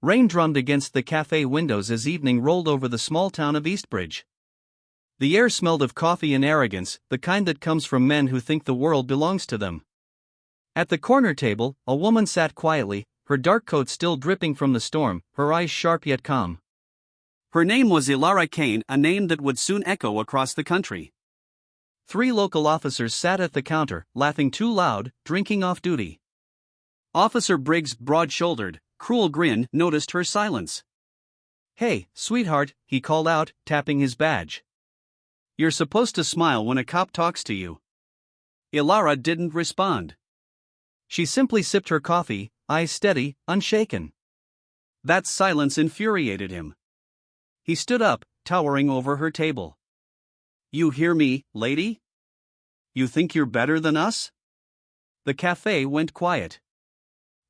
Rain drummed against the cafe windows as evening rolled over the small town of Eastbridge. The air smelled of coffee and arrogance, the kind that comes from men who think the world belongs to them. At the corner table, a woman sat quietly, her dark coat still dripping from the storm, her eyes sharp yet calm. Her name was Ilara Kane, a name that would soon echo across the country. 3 local officers sat at the counter, laughing too loud, drinking off duty. Officer Briggs' broad-shouldered, cruel grin noticed her silence. "Hey, sweetheart," he called out, tapping his badge. "You're supposed to smile when a cop talks to you." Ilara didn't respond. She simply sipped her coffee, eyes steady, unshaken. That silence infuriated him. He stood up, towering over her table. "You hear me, lady? You think you're better than us?" The cafe went quiet.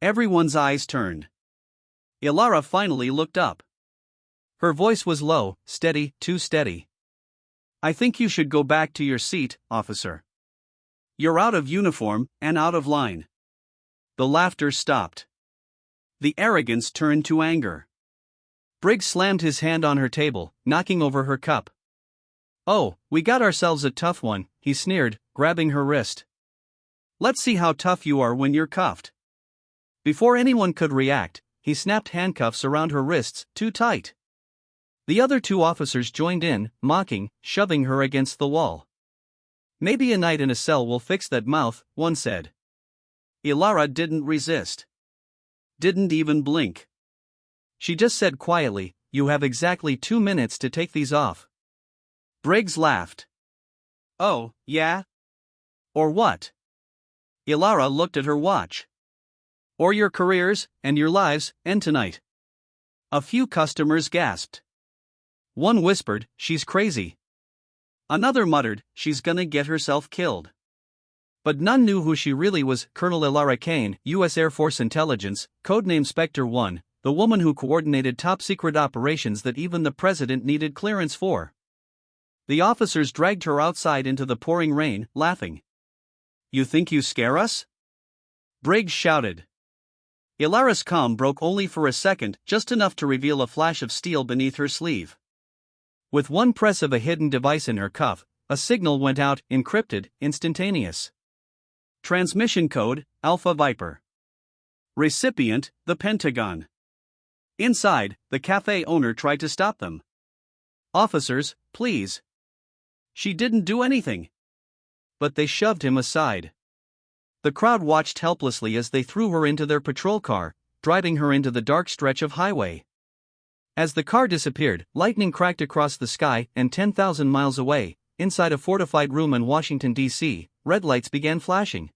Everyone's eyes turned. Ilara finally looked up. Her voice was low, steady, too steady. "I think you should go back to your seat, officer. You're out of uniform, and out of line." The laughter stopped. The arrogance turned to anger. Briggs slammed his hand on her table, knocking over her cup. "Oh, we got ourselves a tough one," he sneered, grabbing her wrist. "Let's see how tough you are when you're cuffed." Before anyone could react, he snapped handcuffs around her wrists, too tight. The other 2 officers joined in, mocking, shoving her against the wall. "Maybe a night in a cell will fix that mouth," one said. Ilara didn't resist. Didn't even blink. She just said quietly, "You have exactly 2 minutes to take these off." Briggs laughed. "Oh, yeah? Or what?" Ilara looked at her watch. "Or your careers, and your lives, end tonight." A few customers gasped. One whispered, "She's crazy." Another muttered, "She's gonna get herself killed." But none knew who she really was. Colonel Ilara Kane, U.S. Air Force Intelligence, codename Spectre 1, the woman who coordinated top-secret operations that even the president needed clearance for. The officers dragged her outside into the pouring rain, laughing. "You think you scare us?" Briggs shouted. Ilara's calm broke only for a second, just enough to reveal a flash of steel beneath her sleeve. With one press of a hidden device in her cuff, a signal went out, encrypted, instantaneous. Transmission code, Alpha Viper. Recipient, the Pentagon. Inside, the cafe owner tried to stop them. "Officers, please." She didn't do anything. But they shoved him aside. The crowd watched helplessly as they threw her into their patrol car, driving her into the dark stretch of highway. As the car disappeared, lightning cracked across the sky, and 10,000 miles away, inside a fortified room in Washington, D.C., red lights began flashing.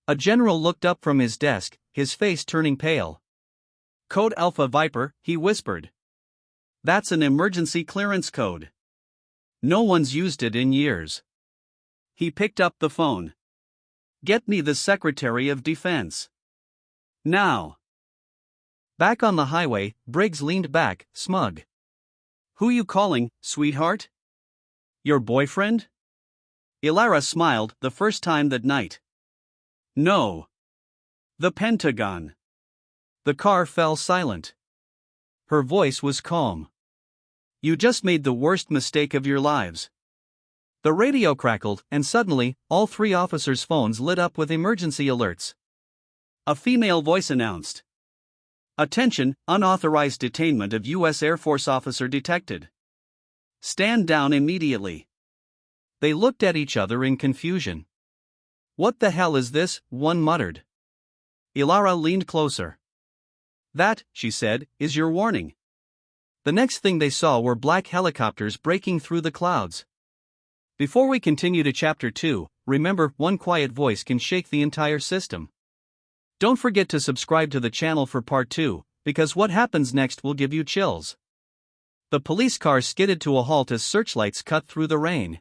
A general looked up from his desk, his face turning pale. "Code Alpha Viper," he whispered. "That's an emergency clearance code. No one's used it in years." He picked up the phone. "Get me the Secretary of Defense. Now." Back on the highway, Briggs leaned back, smug. "Who you calling, sweetheart? Your boyfriend?" Ilara smiled, the first time that night. "No. The Pentagon." The car fell silent. Her voice was calm. "You just made the worst mistake of your lives." The radio crackled, and suddenly, all 3 officers' phones lit up with emergency alerts. A female voice announced, "Attention, unauthorized detainment of U.S. Air Force officer detected. Stand down immediately." They looked at each other in confusion. "What the hell is this?" one muttered. Ilara leaned closer. "That," she said, "is your warning." The next thing they saw were black helicopters breaking through the clouds. Before we continue to Chapter 2, remember, one quiet voice can shake the entire system. Don't forget to subscribe to the channel for Part 2, because what happens next will give you chills. The police car skidded to a halt as searchlights cut through the rain.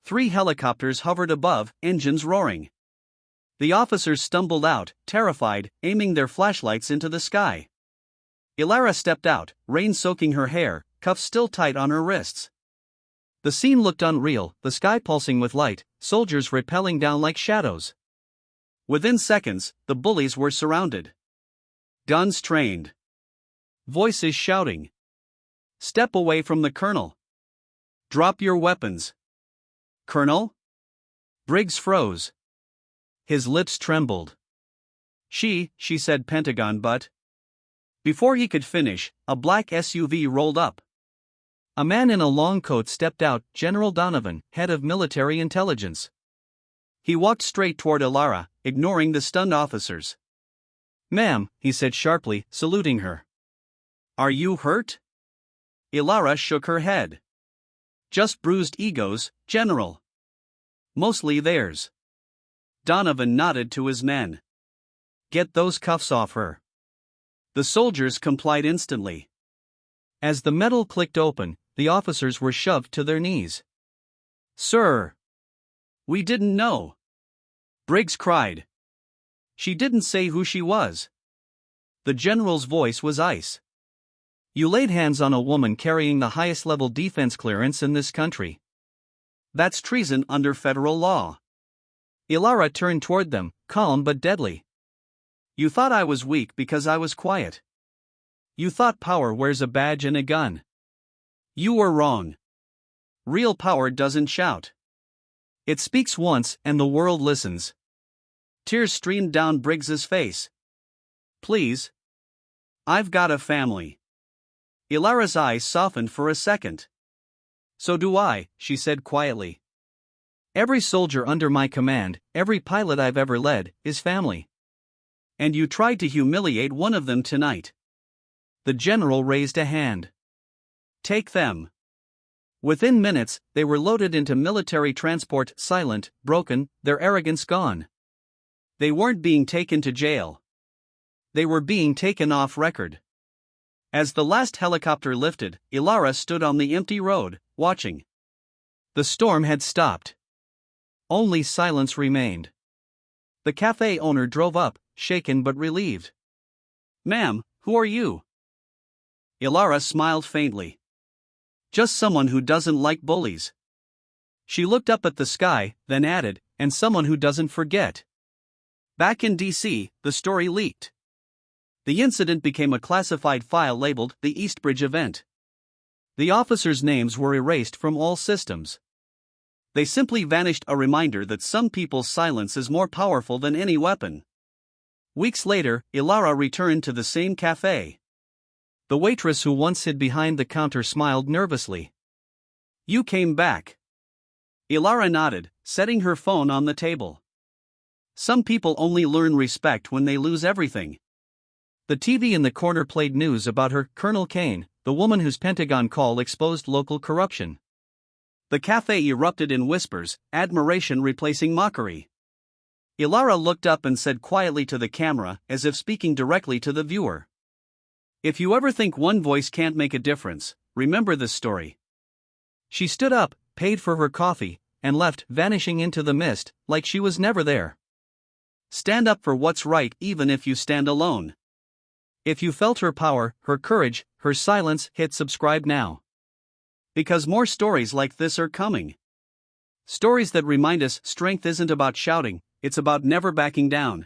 3 helicopters hovered above, engines roaring. The officers stumbled out, terrified, aiming their flashlights into the sky. Ilara stepped out, rain soaking her hair, cuffs still tight on her wrists. The scene looked unreal, the sky pulsing with light, soldiers rappelling down like shadows. Within seconds, the bullies were surrounded. Guns trained. Voices shouting. Step away from the colonel. Drop your weapons. Colonel? Briggs froze. His lips trembled. She said Pentagon, but. Before he could finish, a black SUV rolled up. A man in a long coat stepped out, General Donovan, head of military intelligence. He walked straight toward Ilara, ignoring the stunned officers. Ma'am, he said sharply, saluting her. Are you hurt? Ilara shook her head. Just bruised egos, General. Mostly theirs. Donovan nodded to his men. Get those cuffs off her. The soldiers complied instantly. As the metal clicked open, the officers were shoved to their knees. Sir! We didn't know. Briggs cried. She didn't say who she was. The general's voice was ice. You laid hands on a woman carrying the highest level defense clearance in this country. That's treason under federal law. Ilara turned toward them, calm but deadly. You thought I was weak because I was quiet. You thought power wears a badge and a gun. You were wrong. Real power doesn't shout. It speaks once and the world listens. Tears streamed down Briggs's face. Please. I've got a family. Ilara's eyes softened for a second. So do I, she said quietly. Every soldier under my command, every pilot I've ever led, is family. And you tried to humiliate one of them tonight. The general raised a hand. Take them. Within minutes, they were loaded into military transport, silent, broken, their arrogance gone. They weren't being taken to jail. They were being taken off record. As the last helicopter lifted, Ilara stood on the empty road, watching. The storm had stopped. Only silence remained. The cafe owner drove up, shaken but relieved. Ma'am, who are you? Ilara smiled faintly. Just someone who doesn't like bullies. She looked up at the sky, then added, and someone who doesn't forget. Back in D.C., the story leaked. The incident became a classified file labeled the Eastbridge event. The officers' names were erased from all systems. They simply vanished, a reminder that some people's silence is more powerful than any weapon. Weeks later, Ilara returned to the same cafe. The waitress who once hid behind the counter smiled nervously. You came back. Ilara nodded, setting her phone on the table. Some people only learn respect when they lose everything. The TV in the corner played news about her, Colonel Kane, the woman whose Pentagon call exposed local corruption. The cafe erupted in whispers, admiration replacing mockery. Ilara looked up and said quietly to the camera, as if speaking directly to the viewer. If you ever think one voice can't make a difference, remember this story. She stood up, paid for her coffee, and left, vanishing into the mist, like she was never there. Stand up for what's right even if you stand alone. If you felt her power, her courage, her silence, hit subscribe now. Because more stories like this are coming. Stories that remind us strength isn't about shouting, it's about never backing down.